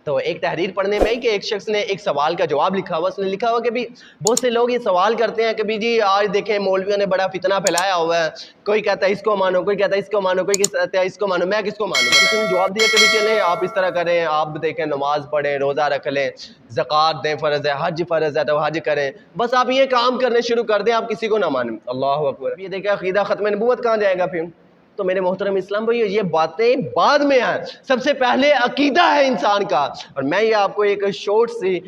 تو ایک تحریر پڑھنے میں کہ ایک شخص نے ایک سوال کا جواب لکھا ہوا، اس نے لکھا ہوا کہ بھی بہت سے لوگ یہ سوال کرتے ہیں کہ بھی جی آج دیکھیں مولویوں نے بڑا فتنہ پھیلایا ہوا ہے، کوئی کہتا ہے اس کو مانو، کوئی کہتا ہے اس کو مانو، کوئی کہتا ہے اس کو مانو، میں کس کو مانوں؟ کسی نے جواب دیا کہ بھی چلیں آپ اس طرح کریں، آپ دیکھیں نماز پڑھیں، روزہ رکھ لیں، زکوٰۃ دیں، فرض ہے، حج فرض ہے تو حج کریں، بس آپ یہ کام کرنے شروع کر دیں، آپ کسی کو نہ مانیں۔ اللہ اکبر! یہ دیکھیں عقیدہ ختم نبوت کہاں جائے گا پھر؟ تو میرے محترم اسلام بھائی یہ باتیں بعد میں ہیں، سب سے پہلے عقیدہ ہے انسان کا۔ اور میں یہ آپ کو ایک شارٹ سی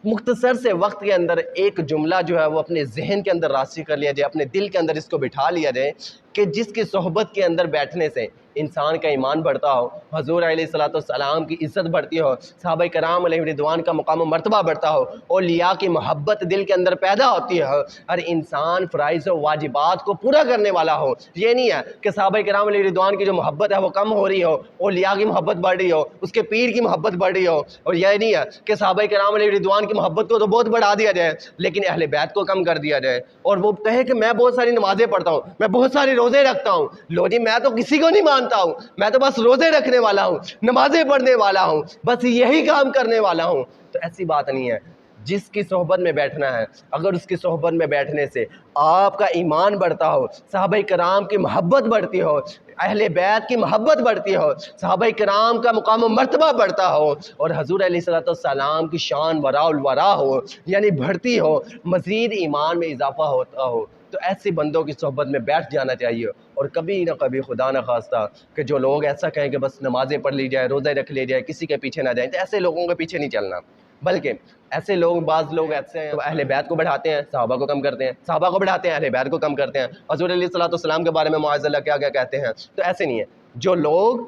مختصر سے وقت کے اندر ایک جملہ جو ہے وہ اپنے ذہن کے اندر راسخ کر لیا جائے، اپنے دل کے اندر اس کو بٹھا لیا جائے کہ جس کی صحبت کے اندر بیٹھنے سے انسان کا ایمان بڑھتا ہو، حضور علیہ الصلوۃ والسلام کی عزت بڑھتی ہو، صحابہ کرام علیہ رضوان کا مقام و مرتبہ بڑھتا ہو، اولیاء کی محبت دل کے اندر پیدا ہوتی ہے، ہر انسان فرائض و واجبات کو پورا کرنے والا ہو۔ یہ نہیں ہے کہ صحابہ کرام علیہ رضوان کی جو محبت ہے وہ کم ہو رہی ہو، اولیاء کی محبت بڑھ رہی ہو، اس کے پیر کی محبت بڑھ رہی ہو، اور یہ نہیں ہے کہ صحابہ کرام علیہ رضوان کی محبت کو تو بہت بڑھا دیا جائے لیکن اہل بیت کو کم کر دیا جائے، اور وہ کہے کہ میں بہت ساری نمازیں پڑھتا ہوں، میں بہت سارے روزے رکھتا ہوں، لو جی میں تو کسی کو نہیں مانتا ہوں، میں تو بس روزے رکھنے والا ہوں، نمازیں پڑھنے والا ہوں، بس یہی کام کرنے والا ہوں۔ تو ایسی بات نہیں ہے۔ جس کی صحبت میں بیٹھنا ہے، اگر اس کی صحبت میں بیٹھنے سے آپ کا ایمان بڑھتا ہو، صحابہ کرام کی محبت بڑھتی ہو، اہل بیت کی محبت بڑھتی ہو، صحابہ کرام کا مقام و مرتبہ بڑھتا ہو، اور حضور علیہ الصلوۃ والسلام کی شان وراء الورا ہو، یعنی بڑھتی ہو، مزید ایمان میں اضافہ ہوتا ہو، تو ایسے بندوں کی صحبت میں بیٹھ جانا چاہیے۔ اور کبھی نہ کبھی خدا نہ خواستہ کہ جو لوگ ایسا کہیں کہ بس نمازیں پڑھ لی جائے، روزے رکھ لی جائے، کسی کے پیچھے نہ جائیں، تو ایسے لوگوں کے پیچھے نہیں چلنا، بلکہ ایسے لوگ، بعض لوگ ایسے ہیں اہل بیت کو بڑھاتے ہیں، صحابہ کو کم کرتے ہیں، صحابہ کو بڑھاتے ہیں، اہل بیت کو کم کرتے ہیں۔ حضور علیہ الصلوۃ والسلام کے بارے میں معاذ اللہ کیا کیا کہتے ہیں؟ تو ایسے نہیں ہے۔ جو لوگ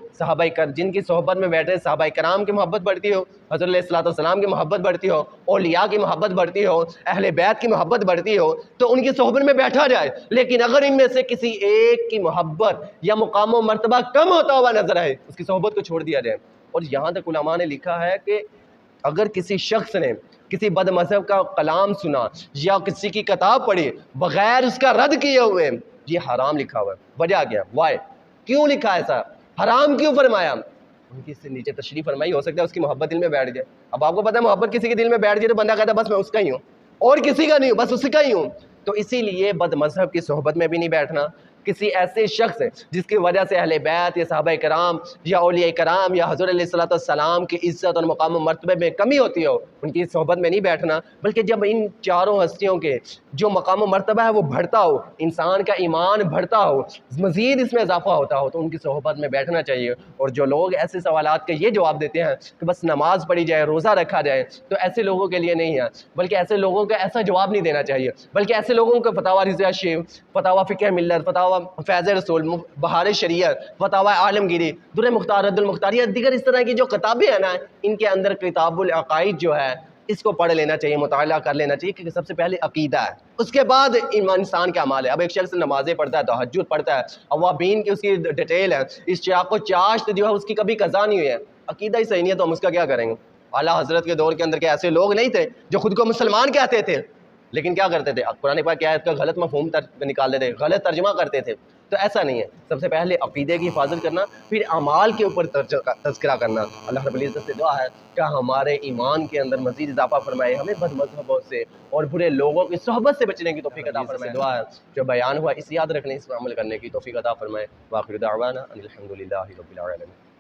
جن کی صحبت میں بیٹھے، صحابہ کرام کی محبت بڑھتی ہو، حضرت علیہ الصلوۃ والسلام کی محبت بڑھتی ہو، اولیاء کی محبت بڑھتی ہو، اہل بیت کی محبت بڑھتی ہو، تو ان کی صحبت میں بیٹھا جائے، لیکن اگر ان میں سے کسی ایک کی محبت یا مقام و مرتبہ کم ہوتا ہوا نظر آئے، اس کی صحبت کو چھوڑ دیا جائے۔ اور یہاں تک علماء نے لکھا ہے کہ اگر کسی شخص نے کسی بد مذہب کا کلام سنا یا کسی کی کتاب پڑھی بغیر اس کا رد کیے ہوئے، یہ حرام لکھا ہوا ہے۔ وجہ کیا؟ وائی؟ کیوں لکھا ایسا؟ حرام کیوں فرمایا؟ ان کی سے نیچے تشریح فرمائی، ہو سکتا ہے اس کی محبت دل میں بیٹھ جائے۔ اب آپ کو پتہ ہے محبت کسی کے دل میں بیٹھ جائے تو بندہ کہتا ہے بس میں اس کا ہی ہوں اور کسی کا نہیں ہوں، بس اس کا ہی ہوں۔ تو اسی لیے بد مذہب کی صحبت میں بھی نہیں بیٹھنا، کسی ایسے شخص جس کی وجہ سے اہل بیت یا صحابہ کرام یا اولیاء کرام یا حضور علیہ الصلوۃ والسلام کی عزت اور مقام و مرتبے میں کمی ہوتی ہو، ان کی صحبت میں نہیں بیٹھنا، بلکہ جب ان چاروں ہستیوں کے جو مقام و مرتبہ ہے وہ بڑھتا ہو، انسان کا ایمان بڑھتا ہو، مزید اس میں اضافہ ہوتا ہو، تو ان کی صحبت میں بیٹھنا چاہیے۔ اور جو لوگ ایسے سوالات کے یہ جواب دیتے ہیں کہ بس نماز پڑھی جائے، روزہ رکھا جائے، تو ایسے لوگوں کے لیے نہیں ہے، بلکہ ایسے لوگوں کا ایسا جواب نہیں دینا چاہیے، بلکہ ایسے لوگوں کو فتاوی رضا شیخ، فتاوی فقہ ملت، فتاوی فیض رسول، بہار شریعت، فتاوی عالمگیری، در مختار، رد المختار، یا دیگر اس طرح کی جو کتابیں ہیں نا، ان کے اندر کتاب العقائد جو ہے اس کو پڑھ لینا چاہیے، مطالعہ کر لینا چاہیے، کیونکہ سب سے پہلے عقیدہ ہے، اس کے بعد انسان کا اعمال ہے۔ اب ایک شخص نمازیں پڑھتا ہے، تہجد پڑھتا ہے، اوابین کی اس کی ڈیٹیل ہے، اس چاق و چاشت جو ہے اس کی کبھی قضا نہیں ہوئی ہے، عقیدہ ہی صحیح نہیں ہے تو ہم اس کا کیا کریں گے؟ اعلیٰ حضرت کے دور کے اندر کے ایسے لوگ نہیں تھے جو خود کو مسلمان کہتے تھے لیکن کیا کرتے تھے؟ قرآن پاک کیا ہے اس کا غلط مفہوم نکال دیتے، غلط ترجمہ کرتے تھے۔ تو ایسا نہیں ہے، سب سے پہلے عقیدے کی حفاظت کرنا، پھر اعمال کے اوپر تذکرہ کرنا۔ اللہ رب العزت سے دعا ہے کہ ہمارے ایمان کے اندر مزید اضافہ فرمائے، ہمیں بد مذہبوں سے اور برے لوگوں کی صحبت سے بچنے کی توفیق عطا فرمائے۔ دعا ہے جو بیان ہوا اس یاد رکھنے، اس پر عمل کرنے کی توفیق عطا فرمائے۔ وآخر دعوانا ان الحمد للہ رب العالمین۔